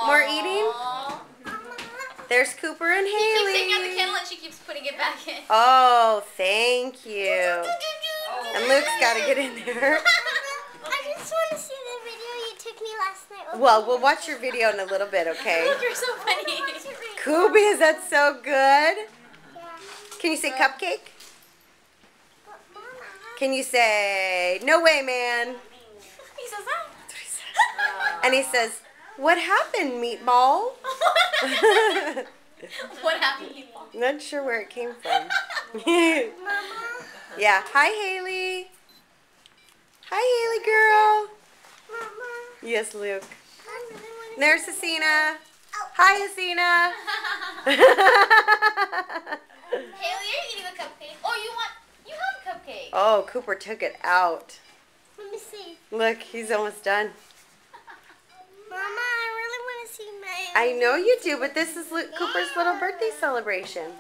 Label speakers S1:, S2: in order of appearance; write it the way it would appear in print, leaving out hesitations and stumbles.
S1: More eating? There's Cooper and
S2: He keeps
S1: Haley.
S2: taking out the candle and she keeps putting it back in.
S1: Oh, thank you. And Luke's got to get in there.
S3: I just want to see the video you took me last night.
S1: Well, we'll watch your video in a little bit, okay?
S2: You're so funny.
S1: Kubi, is that so good?
S3: Yeah.
S1: Can you say cupcake? Can you say, no way, man?
S2: He says that.
S1: And he says, what happened, meatball?
S2: What happened, people?
S1: Not sure where it came from. Yeah. Hi, Haley. Hi, Haley girl. Yes, Luke. There's Hasina. Hi, Hasina.
S2: Haley, are you eating a cupcake? Oh, you have a cupcake.
S1: Oh, Cooper took it out.
S3: Let me see.
S1: Look, he's almost done.
S3: Mama, I really want to see my...
S1: I know you do, but this is Cooper's little birthday celebration.